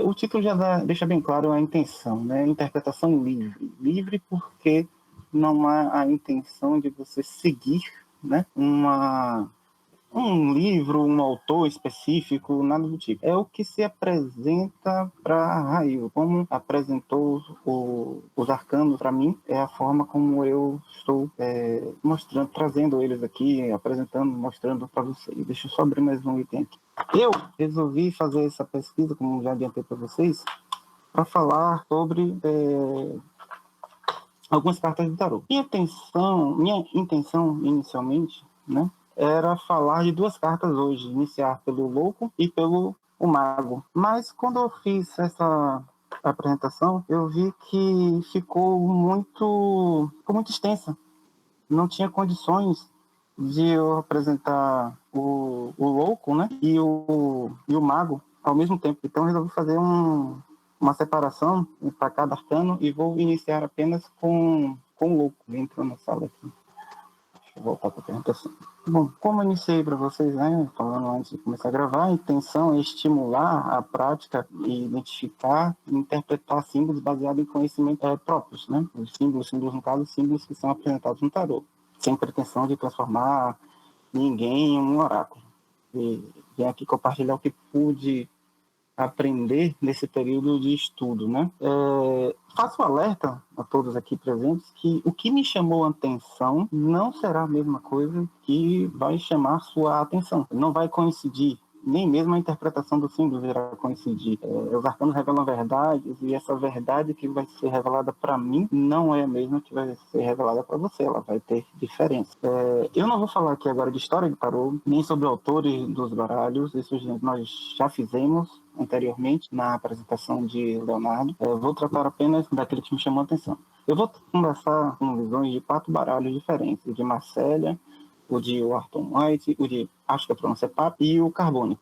O título já deixa bem claro a intenção, né? Interpretação livre. Livre porque não há a intenção de você seguir, né? Um livro, um autor específico, nada do tipo. É o que se apresenta para Raio. Como apresentou os arcanos para mim, é a forma como eu estou mostrando, trazendo eles aqui, apresentando, mostrando para vocês. Deixa eu só abrir mais um item aqui. Eu resolvi fazer essa pesquisa, como já adiantei para vocês, para falar sobre algumas cartas de tarô. Minha intenção inicialmente, né, era falar de duas cartas hoje, iniciar pelo Louco e pelo o Mago. Mas quando eu fiz essa apresentação, eu vi que ficou muito extensa. Não tinha condições de eu apresentar o Louco, né, e o Mago ao mesmo tempo. Então eu resolvi fazer uma separação para cada arcano e vou iniciar apenas com o Louco. Entrou na sala aqui. Deixa eu voltar para a apresentação. Bom, como eu iniciei para vocês, né, falando antes de começar a gravar, a intenção é estimular a prática e identificar e interpretar símbolos baseados em conhecimentos próprios, né? Os símbolos no caso, símbolos que são apresentados no tarô, sem pretensão de transformar ninguém em um oráculo. E vim aqui compartilhar o que pude aprender nesse período de estudo, né? Faço um alerta a todos aqui presentes que o que me chamou a atenção não será a mesma coisa que vai chamar sua atenção. Não vai coincidir, nem mesmo a interpretação do símbolo irá coincidir. Os arcanos revelam verdades e essa verdade que vai ser revelada para mim não é a mesma que vai ser revelada para você. Ela vai ter diferença. Eu não vou falar aqui agora de história de tarô, nem sobre autores dos baralhos. Isso nós já fizemos anteriormente na apresentação de Leonardo. Vou tratar apenas daquele que me chamou a atenção. Eu vou conversar com visões de 4 baralhos diferentes: o de Marcélia, o de Wharton White, o de, acho que a pronúncia é Pap, e o Carbone.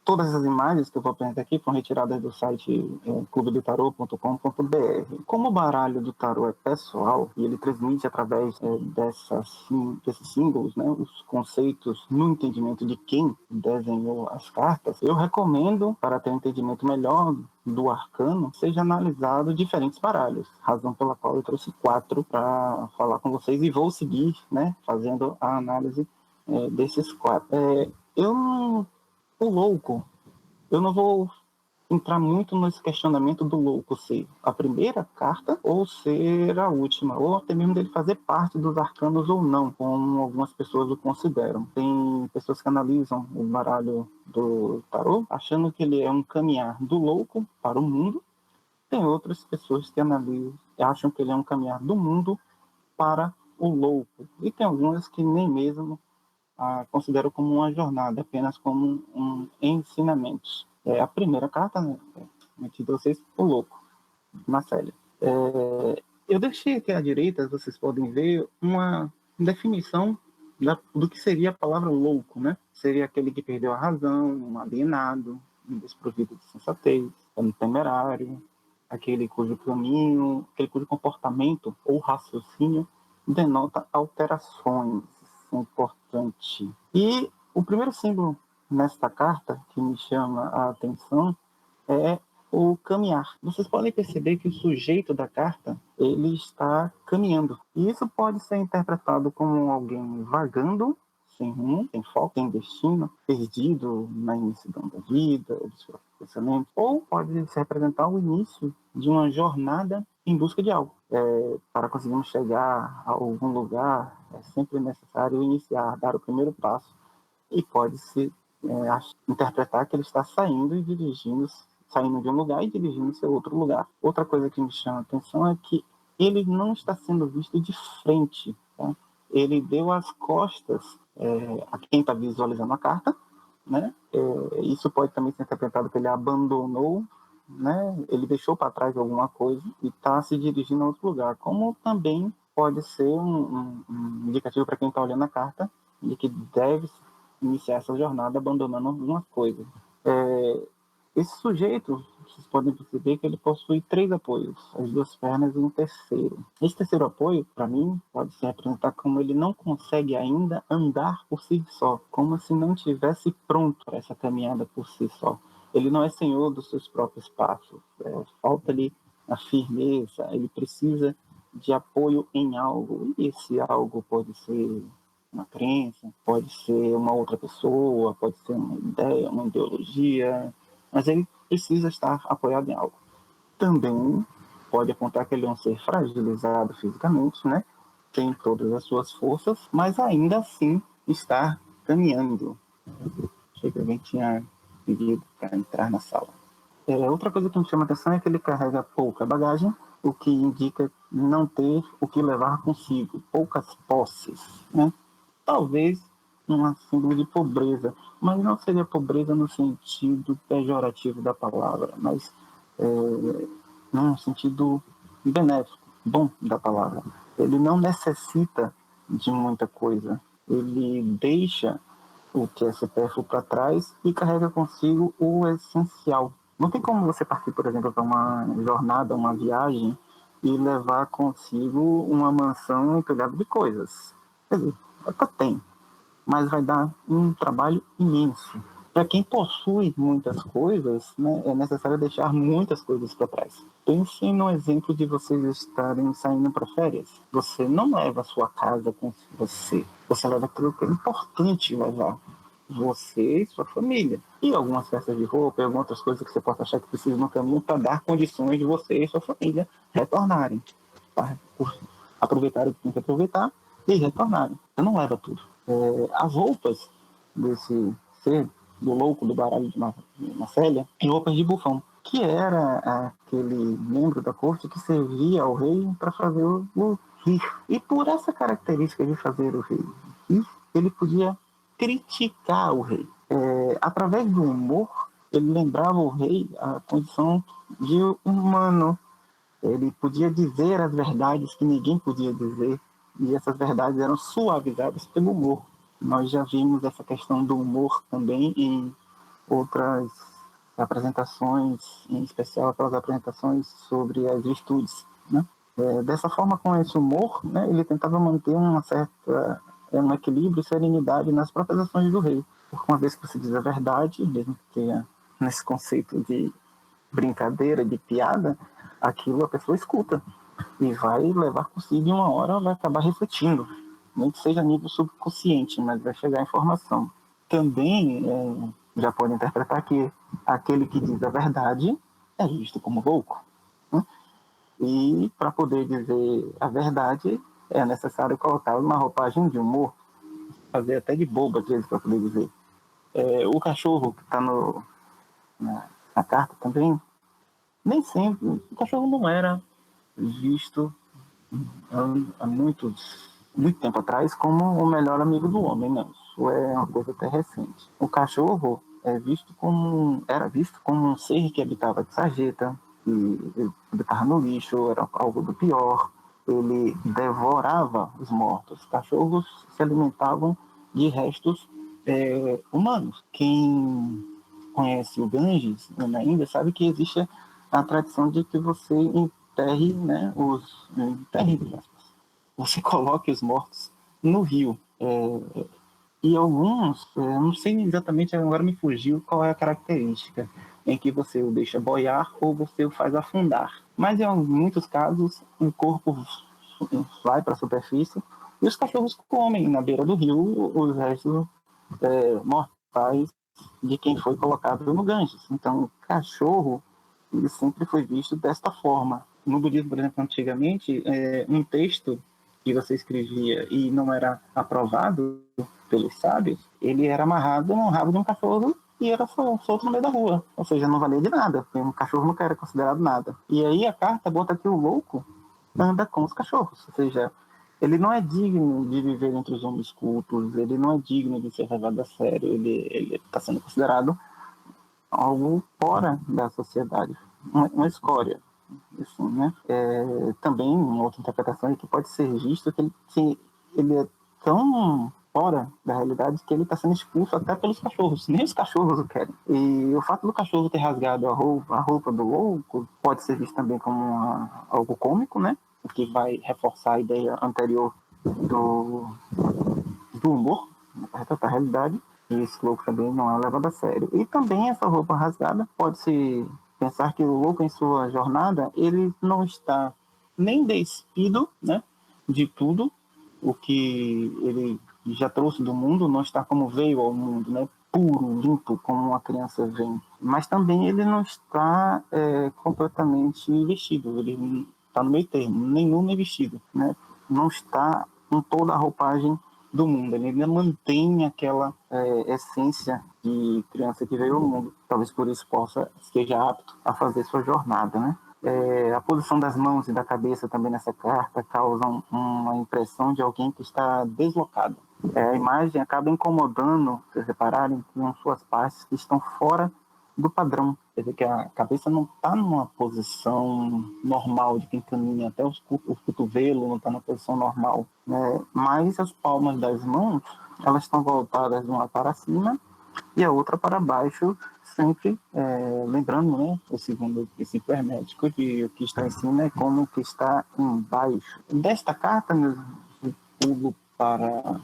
Todas as imagens que eu vou apresentar aqui foram retiradas do site clubedotarô.com.br. Como o baralho do tarô é pessoal e ele transmite através desses símbolos, né, os conceitos no entendimento de quem desenhou as cartas, eu recomendo, para ter um entendimento melhor do arcano, seja analisado diferentes baralhos, razão pela qual eu trouxe 4 para falar com vocês e vou seguir, né, fazendo a análise desses 4. O Louco, eu não vou entrar muito nesse questionamento do Louco ser a primeira carta ou ser a última, ou até mesmo dele fazer parte dos arcanos ou não, como algumas pessoas o consideram. Tem pessoas que analisam o baralho do tarô achando que ele é um caminhar do Louco para o mundo. Tem outras pessoas que acham que ele é um caminhar do mundo para o Louco. E tem algumas que nem mesmo considero como uma jornada, apenas como um ensinamento. A primeira carta, né, de vocês, o Louco, Marcélia. Eu deixei aqui à direita, vocês podem ver, uma definição do que seria a palavra louco, né? Seria aquele que perdeu a razão, um alienado, um desprovido de sensatez, um temerário, aquele cujo caminho, aquele cujo comportamento ou raciocínio denota alterações. Isso é importante. E o primeiro símbolo nesta carta que me chama a atenção é o caminhar. Vocês podem perceber que o sujeito da carta ele está caminhando. E isso pode ser interpretado como alguém vagando, sem rumo, sem foco, sem destino, perdido na imensidão da vida, dos seus pensamentos. Ou pode se representar o início de uma jornada em busca de algo. Para conseguirmos chegar a algum lugar, é sempre necessário iniciar, dar o primeiro passo. E pode-se interpretar que ele está saindo de um lugar e dirigindo-se a outro lugar. Outra coisa que me chama a atenção é que ele não está sendo visto de frente. Tá? Ele deu as costas a quem está visualizando a carta, né? Isso pode também ser interpretado que ele abandonou, né? Ele deixou para trás alguma coisa e está se dirigindo a outro lugar. Como também pode ser um indicativo para quem está olhando a carta de que deve iniciar essa jornada abandonando algumas coisas. Esse sujeito, vocês podem perceber que ele possui 3 apoios, as 2 pernas e um terceiro. Esse terceiro apoio, para mim, pode se representar como ele não consegue ainda andar por si só, como se não estivesse pronto para essa caminhada por si só. ele não é senhor dos seus próprios passos. Falta-lhe a firmeza, ele precisa de apoio em algo. E esse algo pode ser uma crença, pode ser uma outra pessoa, pode ser uma ideia, uma ideologia, mas ele precisa estar apoiado em algo. Também pode apontar que ele é um ser fragilizado fisicamente, né? Tem todas as suas forças, mas ainda assim está caminhando. Achei que alguém tinha pedido para entrar na sala. Outra coisa que me chama a atenção é que ele carrega pouca bagagem, o que indica não ter o que levar consigo, poucas posses, né? Talvez uma símbolo de pobreza, mas não seria pobreza no sentido pejorativo da palavra, mas num sentido benéfico, bom da palavra. Ele não necessita de muita coisa, ele deixa o que é supérfluo para trás e carrega consigo o essencial. Não tem como você partir, por exemplo, para uma jornada, uma viagem e levar consigo uma mansão entulhada de coisas. Quer dizer, até tem, mas vai dar um trabalho imenso. Para quem possui muitas coisas, né, é necessário deixar muitas coisas para trás. Pense no exemplo de vocês estarem saindo para férias. Você não leva a sua casa com você. Você leva aquilo que é importante levar. Você e sua família. E algumas peças de roupa e algumas outras coisas que você possa achar que precisa no caminho para dar condições de você e sua família retornarem. Tá? Aproveitar o que tem que aproveitar e retornarem. Você não leva tudo. As roupas desse ser, do louco do baralho de Marcélia, em roupas de bufão, que era aquele membro da corte que servia ao rei para fazer o rir. E por essa característica de fazer o rei rir, ele podia criticar o rei. Através do humor, ele lembrava o rei a condição de humano. Ele podia dizer as verdades que ninguém podia dizer, e essas verdades eram suavizadas pelo humor. Nós já vimos essa questão do humor também em outras apresentações, em especial aquelas apresentações sobre as virtudes, né? Dessa forma, com esse humor, né, ele tentava manter um equilíbrio e serenidade nas próprias ações do rei. Porque uma vez que você diz a verdade, mesmo que tenha nesse conceito de brincadeira, de piada, aquilo a pessoa escuta e vai levar consigo, e uma hora vai acabar refletindo, nem que seja a nível subconsciente, mas vai chegar a informação. Também já pode interpretar que aquele que diz a verdade é visto como louco, né? E para poder dizer a verdade é necessário colocar uma roupagem de humor, fazer até de bobo às vezes para poder dizer. O cachorro que está na carta também, nem sempre, o cachorro não era visto há muito tempo atrás como o melhor amigo do homem, não. Isso é uma coisa até recente. O cachorro era visto como um ser que habitava de sarjeta, que habitava no lixo, era algo do pior. Ele devorava os mortos. Os cachorros se alimentavam de restos humanos. Quem conhece o Ganges, na Índia, sabe que existe a tradição de que você enterre, né, você coloque os mortos no rio. E alguns, não sei exatamente, agora me fugiu qual é a característica, em que você o deixa boiar ou você o faz afundar. Mas em muitos casos, o corpo vai para a superfície e os cachorros comem na beira do rio os restos mortais de quem foi colocado no Ganges. Então, o cachorro ele sempre foi visto desta forma. No budismo, por exemplo, antigamente, um texto que você escrevia e não era aprovado pelos sábios, ele era amarrado no rabo de um cachorro e era solto no meio da rua. Ou seja, não valia de nada, porque um cachorro nunca era considerado nada. E aí a carta bota que o louco anda com os cachorros. Ou seja, ele não é digno de viver entre os homens cultos, ele não é digno de ser levado a sério, ele está sendo considerado algo fora da sociedade, uma escória. Assim, né? Também uma outra interpretação é que pode ser visto que ele é tão fora da realidade que ele está sendo expulso até pelos cachorros. Nem os cachorros o querem. E o fato do cachorro ter rasgado a roupa do louco pode ser visto também como algo cômico, né? O que vai reforçar a ideia anterior do humor, da realidade. E esse louco também não é levado a sério. E também essa roupa rasgada pode-se pensar que o louco em sua jornada, ele não está nem despido, né, de tudo o que ele já trouxe do mundo, não está como veio ao mundo, né, puro, limpo, como uma criança vem. Mas também ele não está completamente vestido, ele está no meio termo, nem nu nem vestido, né? Não está com toda a roupagem do mundo, ele ainda mantém aquela essência de criança que veio ao mundo. Talvez por isso esteja apto a fazer sua jornada, né? A posição das mãos e da cabeça também nessa carta causam uma impressão de alguém que está deslocado. A imagem acaba incomodando, se repararem, com suas partes que estão fora do padrão. Quer dizer que a cabeça não está numa posição normal de quem caminha, até o cotovelo não está na posição normal, né? Mas as palmas das mãos, elas estão voltadas uma para cima e a outra para baixo, sempre lembrando, né, o segundo princípio hermético, de o que está em cima é como o que está embaixo. Desta carta, eu pulo para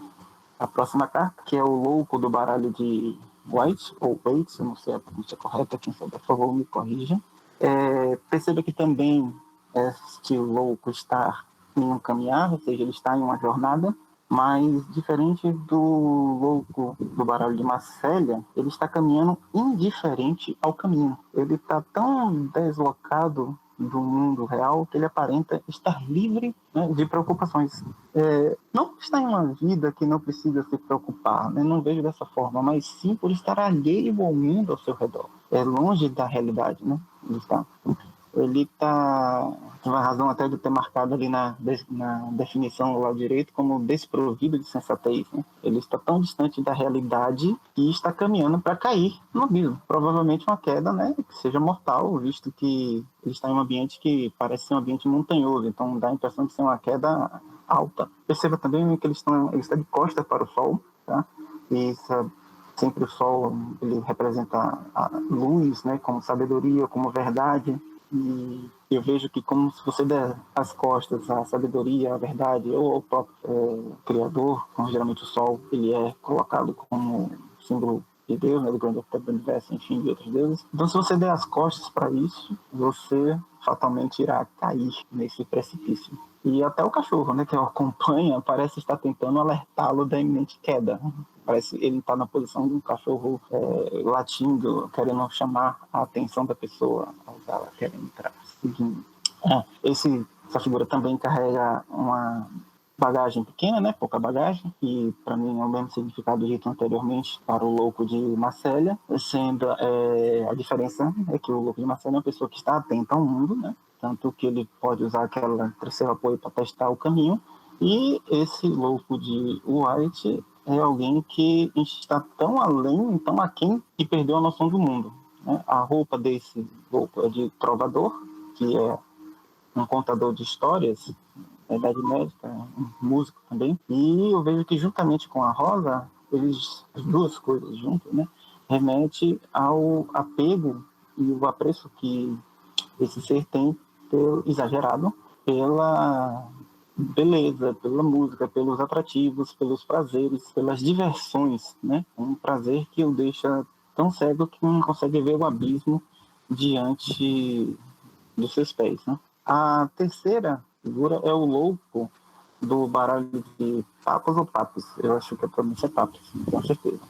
a próxima carta, que é o louco do baralho de White, ou Waits, eu não sei a pronúncia correta, quem souber, por favor, me corrija. Perceba que também este louco está em um caminhar, ou seja, ele está em uma jornada, mas diferente do louco do baralho de Marcélia, ele está caminhando indiferente ao caminho. Ele está tão deslocado do mundo real que ele aparenta estar livre, né, de preocupações. Não está em uma vida que não precisa se preocupar, né? Não vejo dessa forma, mas sim por estar alheio ao mundo ao seu redor. É longe da realidade, né? Ele está, tem uma razão até de ter marcado ali na definição lá direito como desprovido de sensatez, né? Ele está tão distante da realidade que está caminhando para cair no abismo. Provavelmente uma queda, né, que seja mortal, visto que ele está em um ambiente que parece ser um ambiente montanhoso, então dá a impressão de ser uma queda alta. Perceba também que ele está de costas para o sol, tá? E isso, sempre o sol, ele representa a luz, né, como sabedoria, como verdade. E eu vejo que como se você der as costas à sabedoria, à verdade, ou ao próprio Criador, como geralmente o Sol, ele é colocado como símbolo de Deus, né, do grande arquiteto do universo, enfim, de outros deuses. Então, se você der as costas para isso, você fatalmente irá cair nesse precipício. E até o cachorro, né, que o acompanha, parece estar tentando alertá-lo da iminente queda. Parece ele está na posição de um cachorro latindo, querendo chamar a atenção da pessoa ao ela querendo entrar. Essa figura também carrega uma bagagem pequena, né? Pouca bagagem, e para mim é o mesmo significado dito anteriormente para o louco de Marcélia, sendo a diferença é que o louco de Marcélia é uma pessoa que está atenta ao mundo, né? Tanto que ele pode usar aquela terceiro apoio para testar o caminho, e esse louco de White é alguém que está tão além, tão aquém, que perdeu a noção do mundo, né? A roupa desse louco é de trovador, que é um contador de histórias da Idade Média, um músico também. E eu vejo que juntamente com a rosa, as duas coisas juntas, né, remete ao apego e o apreço que esse ser tem exagerado pela beleza, pela música, pelos atrativos, pelos prazeres, pelas diversões, né? Um prazer que o deixa tão cego que não consegue ver o abismo diante dos seus pés, né? A terceira figura é o louco do baralho de papas ou papos. Eu acho que a pronúncia é papos, com certeza.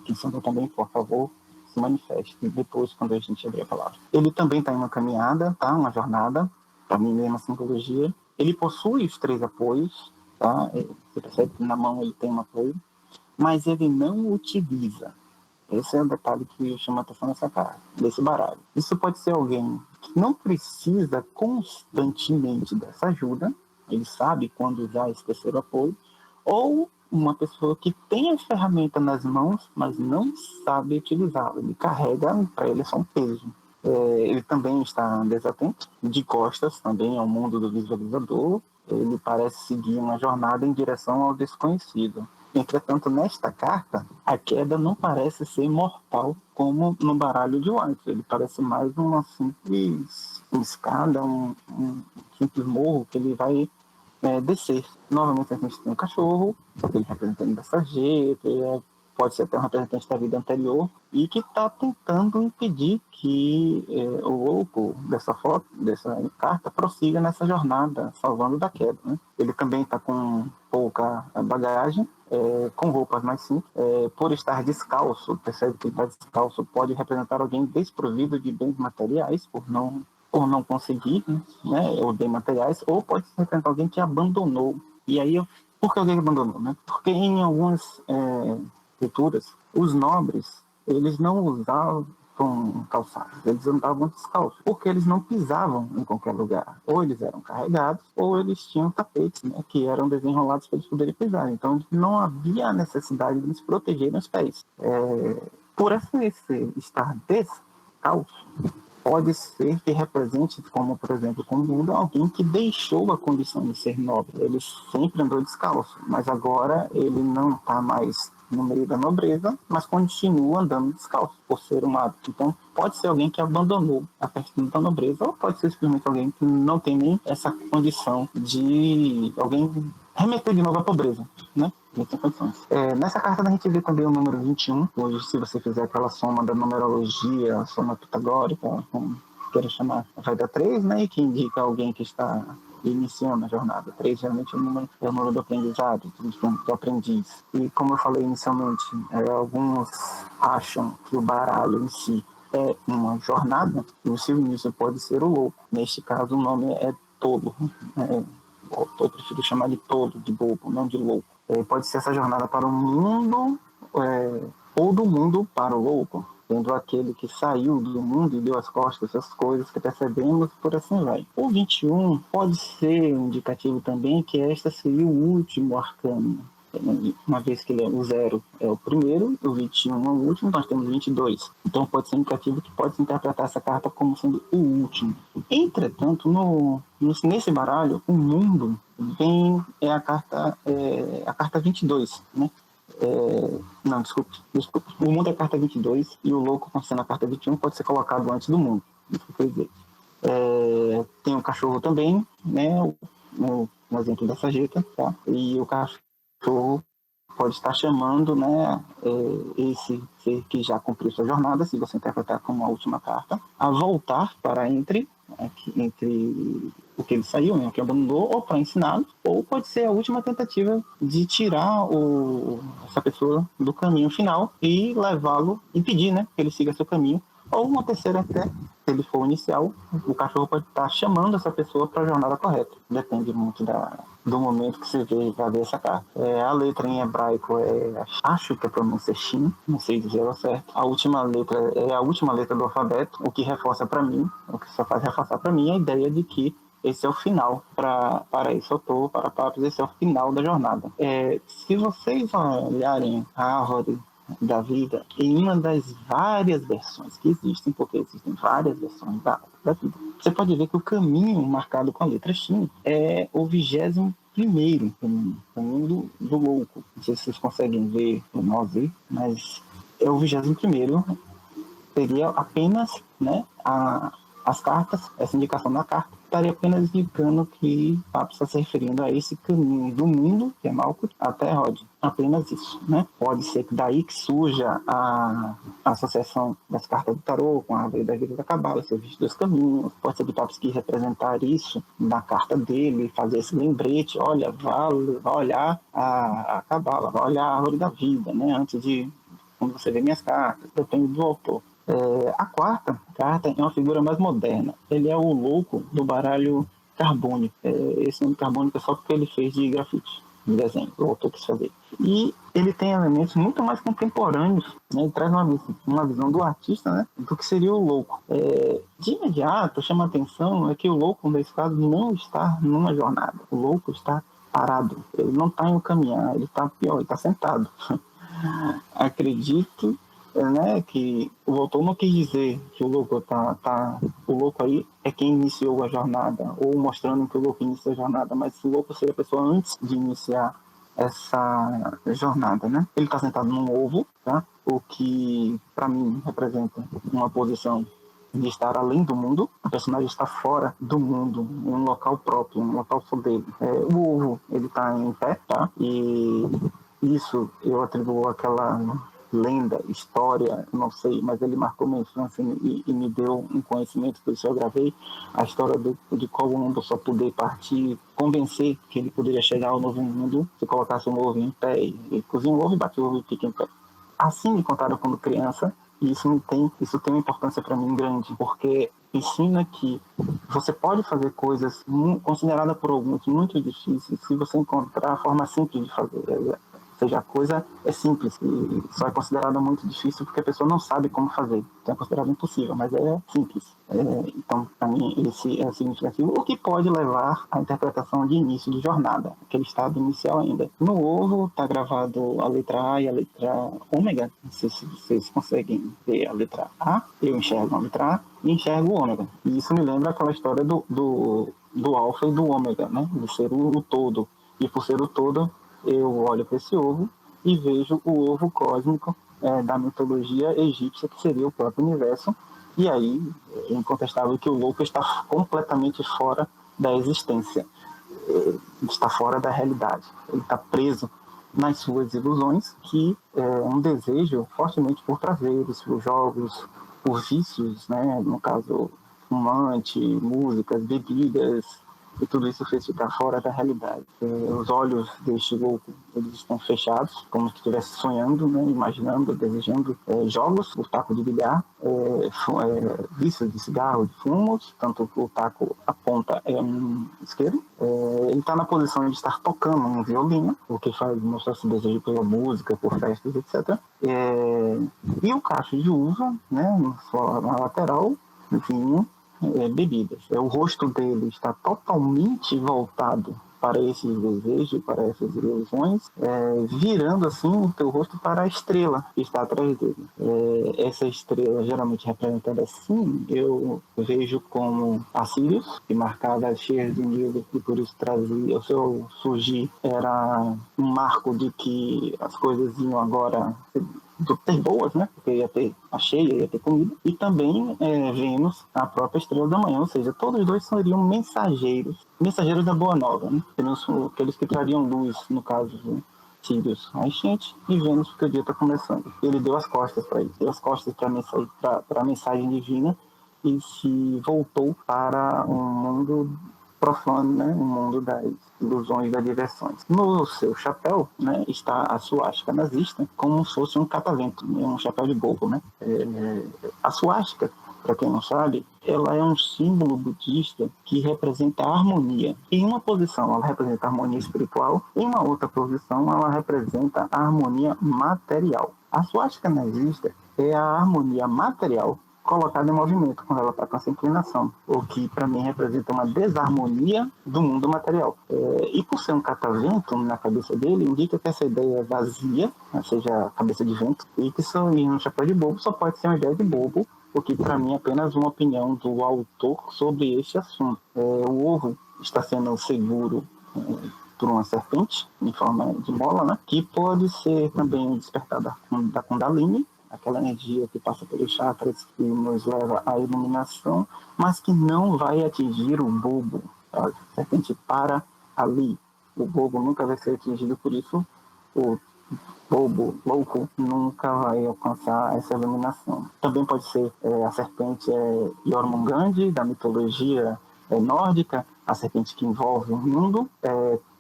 Quem souber também, por favor, se manifeste depois, quando a gente abrir a palavra. Ele também está em uma caminhada, tá? Uma jornada, para mim mesmo a simbologia. Ele possui os 3 apoios, tá? Você percebe que na mão ele tem um apoio, mas ele não utiliza. Esse é o detalhe que chama a atenção nessa carta, desse baralho. Isso pode ser alguém que não precisa constantemente dessa ajuda, ele sabe quando usar esse terceiro apoio, ou uma pessoa que tem a ferramenta nas mãos, mas não sabe utilizá-la. Ele carrega, para ele é só um peso. Ele também está desatento, de costas também ao mundo do visualizador. Ele parece seguir uma jornada em direção ao desconhecido. Entretanto, nesta carta, a queda não parece ser mortal como no baralho de White. Ele parece mais uma simples escada, um simples morro que ele vai descer. Novamente a gente tem um cachorro, ele representando dessa jeito, pode ser até um representante da vida anterior, e que está tentando impedir que o louco dessa foto, dessa carta, prossiga nessa jornada, salvando da queda. Né? Ele também está com pouca bagagem, com roupas mais simples, por estar descalço, percebe que ele está descalço, pode representar alguém desprovido de bens materiais, por não conseguir, né, ou bens materiais, ou pode representar alguém que abandonou. E aí, por que alguém abandonou? Né? Porque em algumas culturas, os nobres, eles não usavam calçados, eles andavam descalços, porque eles não pisavam em qualquer lugar. Ou eles eram carregados, ou eles tinham tapetes, né, que eram desenrolados para eles poderem pisar. Então não havia a necessidade de eles protegerem os pés. Por esse estar descalço, pode ser que represente, como por exemplo, como alguém que deixou a condição de ser nobre. Ele sempre andou descalço, mas agora ele não está mais no meio da nobreza, mas continua andando descalço, por ser um hábito. Então, pode ser alguém que abandonou a questão da nobreza, ou pode ser simplesmente alguém que não tem nem essa condição de alguém remeter de novo à pobreza, né? Não tem condições. Nessa carta a gente vê também o número 21, hoje se você fizer aquela soma da numerologia, a soma pitagórica, como queira chamar, vai dar 3, né? E que indica alguém que está iniciando a jornada. 3 geralmente é o número do aprendizado, do aprendiz. E como eu falei inicialmente, alguns acham que o baralho em si é uma jornada, e o seu início pode ser o louco. Neste caso, o nome é tolo. Eu prefiro chamar de tolo, de bobo, não de louco. Pode ser essa jornada para o mundo, ou do mundo para o louco, sendo aquele que saiu do mundo e deu as costas, essas coisas que percebemos, por assim vai. O 21 pode ser um indicativo também que esta seria o último arcano. Uma vez que o 0 é o primeiro, o 21 é o último, nós temos 22. Então pode ser indicativo que pode interpretar essa carta como sendo o último. Entretanto, nesse baralho, o mundo vem a carta 22, né? Não, desculpe. O mundo é a carta 22 e o louco, sendo a carta 21, pode ser colocado antes do mundo. Isso que eu quero dizer. Tem o cachorro também, né? No exemplo da sarjeta, tá? E o cachorro pode estar chamando, né, esse ser que já cumpriu sua jornada, se você interpretar como a última carta, a voltar para entre o que ele saiu, né, o que abandonou, ou para ensiná-lo, ou pode ser a última tentativa de tirar essa pessoa do caminho final e levá-lo, impedir, né, que ele siga seu caminho, ou uma terceira até, se ele for inicial, o cachorro pode estar chamando essa pessoa para a jornada correta. Depende muito do momento que você vai ver essa carta. A letra em hebraico acho que a pronúncia é Shin, não sei dizer ela certo. A última letra é a última letra do alfabeto, o que reforça para mim, o que só faz reforçar para mim a ideia de que esse é o final para esse autor, para Papos, esse é o final da jornada. Se vocês olharem a árvore da vida em uma das várias versões que existem, porque existem várias versões da vida, você pode ver que o caminho marcado com a letra X é o 21º caminho do louco. Não sei se vocês conseguem ver ou não ver, mas é o 21º, seria apenas, né, as cartas, essa indicação na carta estaria apenas indicando que Papo está se referindo a esse caminho do mundo, que é Malkuth, até Rod. Apenas isso, né? Pode ser que daí que surja a associação das cartas do tarô com a árvore da vida da Cabala, seus 22 caminhos. Pode ser que Papo quis representar isso na carta dele, fazer esse lembrete, olha, vai olhar a Cabala, vai olhar a árvore da vida, né? Antes de quando você vê minhas cartas, depende do autor. A quarta carta é uma figura mais moderna. Ele é o louco do baralho carbônico. Esse nome carbônico é só porque ele fez de grafite, de desenho, o autor quis fazer. E ele tem elementos muito mais contemporâneos, né? Ele traz uma visão do artista, né, do que seria o louco. De imediato, chama a atenção é que o louco, nesse caso, não está numa jornada. O louco está parado. Ele não está em um caminhar, ele está pior, ele está sentado. Acredito, né, que o autor não quis dizer que o louco o louco aí é quem iniciou a jornada, ou mostrando que o louco iniciou a jornada, mas o louco seria a pessoa antes de iniciar essa jornada, né? Ele está sentado num ovo, tá? O que para mim representa uma posição de estar além do mundo. O personagem está fora do mundo, em um local próprio, um local só dele. O ovo, ele está em pé, tá? E isso eu atribuo àquela lenda, história, não sei, mas ele marcou minha infância e me deu um conhecimento, por isso eu gravei a história de Colombo só poder partir, convencer que ele poderia chegar ao novo mundo se colocasse um ovo em pé, e cozinha um ovo e bate o ovo e fica em pé. Assim me contaram quando criança, e isso tem uma importância para mim grande, porque ensina que você pode fazer coisas consideradas por alguns muito difíceis se você encontrar a forma simples de fazer. Ou seja, a coisa é simples e só é considerada muito difícil porque a pessoa não sabe como fazer. Então é considerado impossível, mas é simples. Então, para mim, esse é significativo, o que pode levar à interpretação de início de jornada, aquele estado inicial ainda. No ovo está gravado a letra A e a letra ômega. Não sei se vocês conseguem ver a letra A. Eu enxergo a letra A e enxergo o ômega. E isso me lembra aquela história do alfa e do ômega, né? De ser o todo. E por ser o todo, eu olho para esse ovo e vejo o ovo cósmico da mitologia egípcia, que seria o próprio universo. E aí é incontestável que o louco está completamente fora da existência, está fora da realidade. Ele está preso nas suas ilusões, que é um desejo fortemente por prazeres, por jogos, por vícios, né? No caso, fumante, músicas, bebidas, e tudo isso fez ficar fora da realidade. Os olhos deste louco, eles estão fechados, como se estivesse sonhando, né? Imaginando, desejando jogos, o taco de bilhar, vícios de cigarro, de fumos, tanto que o taco, a ponta é um isqueiro. Ele está na posição de estar tocando um violino, o que faz mostrar esse desejo pela música, por festas, etc. E o cacho de uva, né? Na lateral, vinho, bebidas. O rosto dele está totalmente voltado para esses desejos, para essas ilusões, virando assim o teu rosto para a estrela que está atrás dele. Essa estrela, geralmente representada assim, eu vejo como a Sirius, que marcava cheias de Nilo, e por isso trazia, o seu surgir era um marco de que as coisas iam agora ter boas, né? Porque ia ter a cheia, ia ter comida. E também Vênus, a própria estrela da manhã. Ou seja, todos os dois seriam mensageiros da boa nova, né? Aqueles que trariam luz, no caso, né? Sirius, a enchente, e Vênus, porque o dia está começando. Ele deu as costas para isso, deu as costas para a mensagem divina e se voltou para um mundo profano, né? Um mundo das ilusões e das diversões. No seu chapéu, né, está a suástica nazista, como se fosse um catavento, né, um chapéu de bobo, né? A suástica, para quem não sabe, ela é um símbolo budista que representa a harmonia. Em uma posição, ela representa a harmonia espiritual, em uma outra posição, ela representa a harmonia material. A suástica nazista é a harmonia material colocada em movimento quando ela está com essa inclinação, o que para mim representa uma desarmonia do mundo material. E por ser um catavento na cabeça dele, indica que essa ideia é vazia, ou seja, cabeça de vento, e que um chapéu de bobo só pode ser uma ideia de bobo, o que para mim é apenas uma opinião do autor sobre este assunto. O ovo está sendo seguro por uma serpente em forma de bola, né? Que pode ser também despertada da Kundalini, aquela energia que passa pelos chakras e nos leva à iluminação, mas que não vai atingir o bobo. A serpente para ali. O bobo nunca vai ser atingido, por isso o bobo, louco, nunca vai alcançar essa iluminação. Também pode ser a serpente Jormungand, da mitologia nórdica, a serpente que envolve o mundo.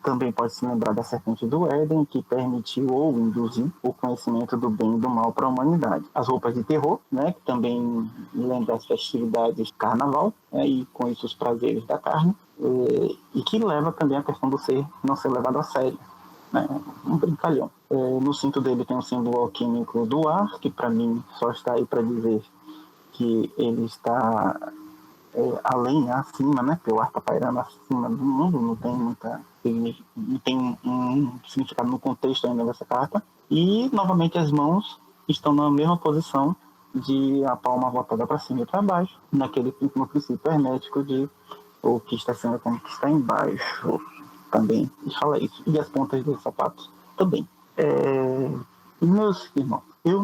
Também pode se lembrar da serpente do Éden, que permitiu ou induziu o conhecimento do bem e do mal para a humanidade. As roupas de terror, né, que também lembram as festividades de carnaval, e com isso os prazeres da carne, e que leva também a questão do ser não ser levado a sério. Né, um brincalhão. No cinto dele tem um símbolo alquímico do ar, que para mim só está aí para dizer que ele está além, acima, né? Porque o ar está pairando acima do mundo, não tem um significado no contexto ainda dessa carta. E, novamente, as mãos estão na mesma posição de a palma voltada para cima e para baixo, no princípio hermético de o que está acima como que está embaixo. Também fala isso. E as pontas dos sapatos também. Meus irmãos, eu,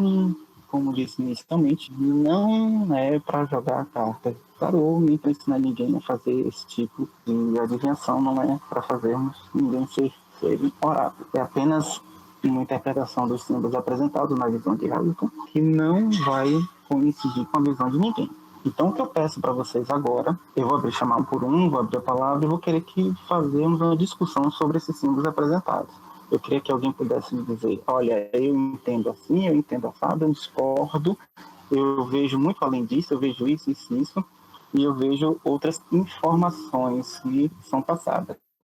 como disse inicialmente, não é para jogar cartas tarô, nem para ensinar ninguém a fazer esse tipo de adivinhação, não é para fazermos ninguém ser oráculo. É apenas uma interpretação dos símbolos apresentados na visão de Hamilton que não vai coincidir com a visão de ninguém. Então, o que eu peço para vocês agora, eu vou abrir, chamar um por um, vou abrir a palavra e vou querer que fazemos uma discussão sobre esses símbolos apresentados. Eu queria que alguém pudesse me dizer, olha, eu entendo assim, eu entendo assado, eu discordo, eu vejo muito além disso, eu vejo isso, e eu vejo outras informações que são passadas.